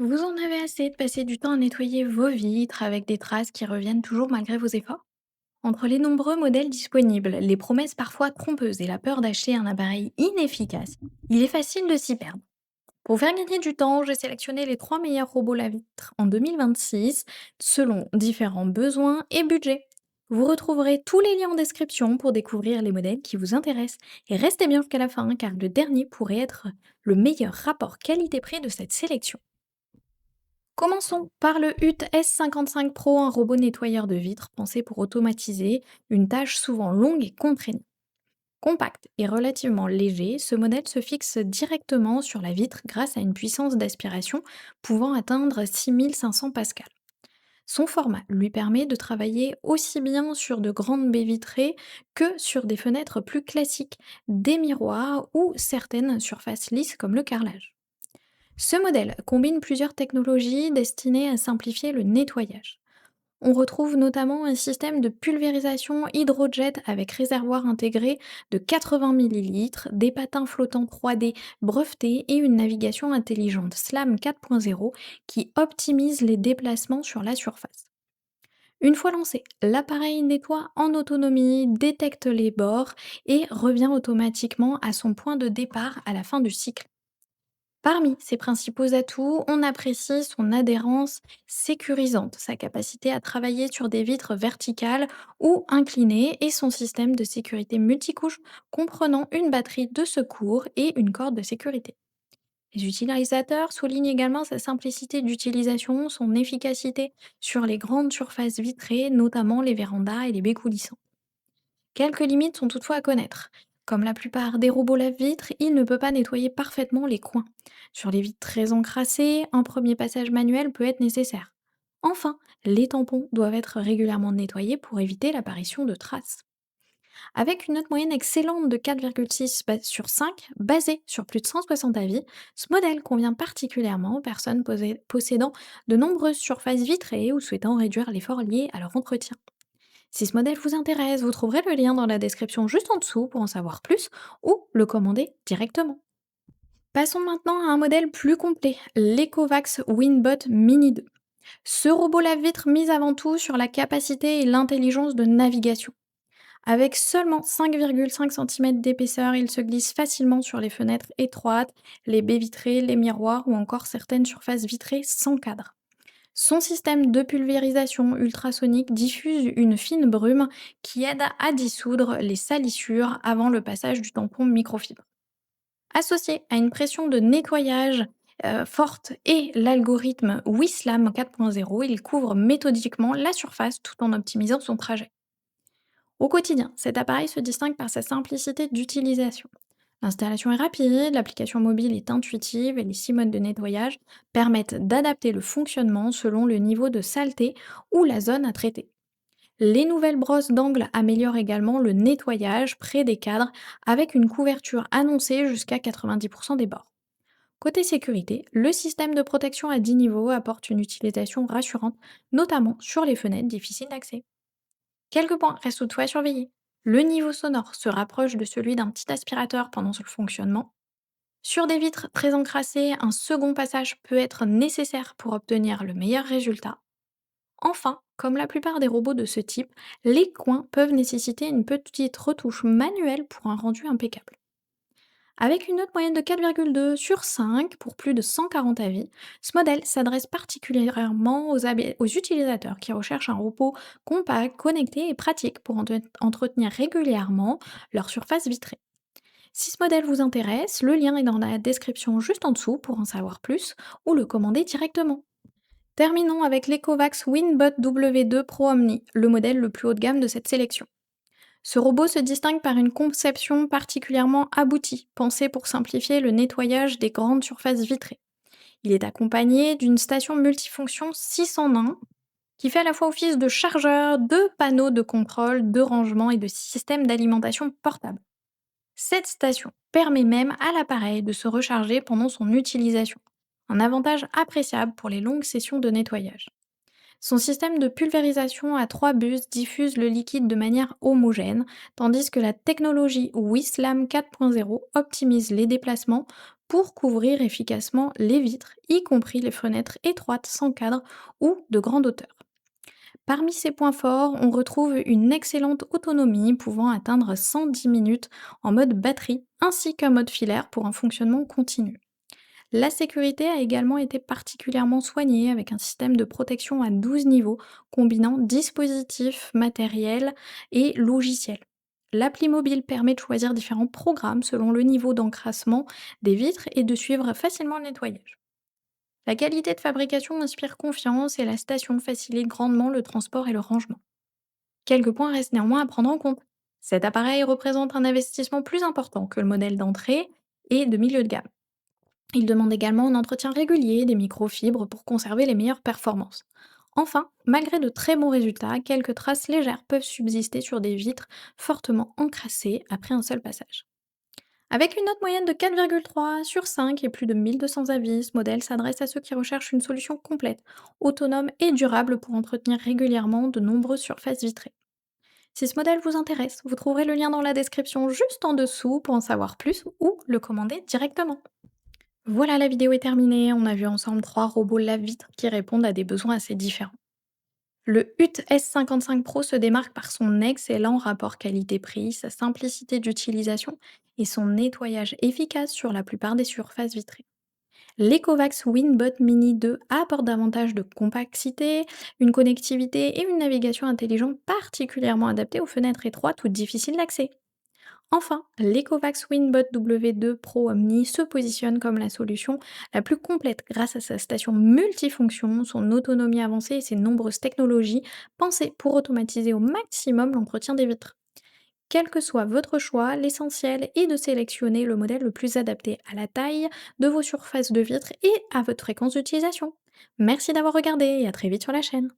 Vous en avez assez de passer du temps à nettoyer vos vitres avec des traces qui reviennent toujours malgré vos efforts? Entre les nombreux modèles disponibles, les promesses parfois trompeuses et la peur d'acheter un appareil inefficace, il est facile de s'y perdre. Pour faire gagner du temps, j'ai sélectionné les 3 meilleurs robots lave-vitres en 2026 selon différents besoins et budgets. Vous retrouverez tous les liens en description pour découvrir les modèles qui vous intéressent. Et restez bien jusqu'à la fin car le dernier pourrait être le meilleur rapport qualité-prix de cette sélection. Commençons par le HUT S55 Pro, un robot nettoyeur de vitres pensé pour automatiser une tâche souvent longue et contraignante. Compact et relativement léger, ce modèle se fixe directement sur la vitre grâce à une puissance d'aspiration pouvant atteindre 6500 pascal. Son format lui permet de travailler aussi bien sur de grandes baies vitrées que sur des fenêtres plus classiques, des miroirs ou certaines surfaces lisses comme le carrelage. Ce modèle combine plusieurs technologies destinées à simplifier le nettoyage. On retrouve notamment un système de pulvérisation hydrojet avec réservoir intégré de 80 millilitres, des patins flottants 3D brevetés et une navigation intelligente SLAM 4.0 qui optimise les déplacements sur la surface. Une fois lancé, l'appareil nettoie en autonomie, détecte les bords et revient automatiquement à son point de départ à la fin du cycle. Parmi ses principaux atouts, on apprécie son adhérence sécurisante, sa capacité à travailler sur des vitres verticales ou inclinées et son système de sécurité multicouche comprenant une batterie de secours et une corde de sécurité. Les utilisateurs soulignent également sa simplicité d'utilisation, son efficacité sur les grandes surfaces vitrées, notamment les vérandas et les baies coulissantes. Quelques limites sont toutefois à connaître. Comme la plupart des robots lave-vitres, il ne peut pas nettoyer parfaitement les coins. Sur les vitres très encrassées, un premier passage manuel peut être nécessaire. Enfin, les tampons doivent être régulièrement nettoyés pour éviter l'apparition de traces. Avec une note moyenne excellente de 4,6 sur 5, basée sur plus de 160 avis, ce modèle convient particulièrement aux personnes possédant de nombreuses surfaces vitrées ou souhaitant réduire l'effort lié à leur entretien. Si ce modèle vous intéresse, vous trouverez le lien dans la description juste en dessous pour en savoir plus ou le commander directement. Passons maintenant à un modèle plus complet, l'Ecovacs Winbot Mini 2. Ce robot lave-vitre mise avant tout sur la capacité et l'intelligence de navigation. Avec seulement 5,5 cm d'épaisseur, il se glisse facilement sur les fenêtres étroites, les baies vitrées, les miroirs ou encore certaines surfaces vitrées sans cadre. Son système de pulvérisation ultrasonique diffuse une fine brume qui aide à dissoudre les salissures avant le passage du tampon microfibre. Associé à une pression de nettoyage forte et l'algorithme WISLAM 4.0, il couvre méthodiquement la surface tout en optimisant son trajet. Au quotidien, cet appareil se distingue par sa simplicité d'utilisation. L'installation est rapide, l'application mobile est intuitive et les 6 modes de nettoyage permettent d'adapter le fonctionnement selon le niveau de saleté ou la zone à traiter. Les nouvelles brosses d'angle améliorent également le nettoyage près des cadres avec une couverture annoncée jusqu'à 90% des bords. Côté sécurité, le système de protection à 10 niveaux apporte une utilisation rassurante, notamment sur les fenêtres difficiles d'accès. Quelques points restent toutefois à surveiller. Le niveau sonore se rapproche de celui d'un petit aspirateur pendant le fonctionnement. Sur des vitres très encrassées, un second passage peut être nécessaire pour obtenir le meilleur résultat. Enfin, comme la plupart des robots de ce type, les coins peuvent nécessiter une petite retouche manuelle pour un rendu impeccable. Avec une note moyenne de 4,2 sur 5 pour plus de 140 avis, ce modèle s'adresse particulièrement aux utilisateurs qui recherchent un robot compact, connecté et pratique pour entretenir régulièrement leur surface vitrée. Si ce modèle vous intéresse, le lien est dans la description juste en dessous pour en savoir plus ou le commander directement. Terminons avec l'Ecovacs Winbot W2 Pro Omni, le modèle le plus haut de gamme de cette sélection. Ce robot se distingue par une conception particulièrement aboutie, pensée pour simplifier le nettoyage des grandes surfaces vitrées. Il est accompagné d'une station multifonction 6 en 1 qui fait à la fois office de chargeur, de panneaux de contrôle, de rangement et de système d'alimentation portable. Cette station permet même à l'appareil de se recharger pendant son utilisation, un avantage appréciable pour les longues sessions de nettoyage. Son système de pulvérisation à 3 bus diffuse le liquide de manière homogène, tandis que la technologie WISLAM 4.0 optimise les déplacements pour couvrir efficacement les vitres, y compris les fenêtres étroites sans cadre ou de grande hauteur. Parmi ces points forts, on retrouve une excellente autonomie pouvant atteindre 110 minutes en mode batterie, ainsi qu'un mode filaire pour un fonctionnement continu. La sécurité a également été particulièrement soignée avec un système de protection à 12 niveaux combinant dispositifs, matériel et logiciels. L'appli mobile permet de choisir différents programmes selon le niveau d'encrassement des vitres et de suivre facilement le nettoyage. La qualité de fabrication inspire confiance et la station facilite grandement le transport et le rangement. Quelques points restent néanmoins à prendre en compte. Cet appareil représente un investissement plus important que le modèle d'entrée et de milieu de gamme. Il demande également un entretien régulier des microfibres pour conserver les meilleures performances. Enfin, malgré de très bons résultats, quelques traces légères peuvent subsister sur des vitres fortement encrassées après un seul passage. Avec une note moyenne de 4,3 sur 5 et plus de 1200 avis, ce modèle s'adresse à ceux qui recherchent une solution complète, autonome et durable pour entretenir régulièrement de nombreuses surfaces vitrées. Si ce modèle vous intéresse, vous trouverez le lien dans la description juste en dessous pour en savoir plus ou le commander directement. Voilà, la vidéo est terminée. On a vu ensemble 3 robots lave-vitres qui répondent à des besoins assez différents. Le HUT S55 Pro se démarque par son excellent rapport qualité-prix, sa simplicité d'utilisation et son nettoyage efficace sur la plupart des surfaces vitrées. L'Ecovacs WinBot Mini 2 apporte davantage de compacité, une connectivité et une navigation intelligente particulièrement adaptées aux fenêtres étroites ou difficiles d'accès. Enfin, l'Ecovacs WinBot W2 Pro Omni se positionne comme la solution la plus complète grâce à sa station multifonction, son autonomie avancée et ses nombreuses technologies pensées pour automatiser au maximum l'entretien des vitres. Quel que soit votre choix, l'essentiel est de sélectionner le modèle le plus adapté à la taille de vos surfaces de vitres et à votre fréquence d'utilisation. Merci d'avoir regardé et à très vite sur la chaîne.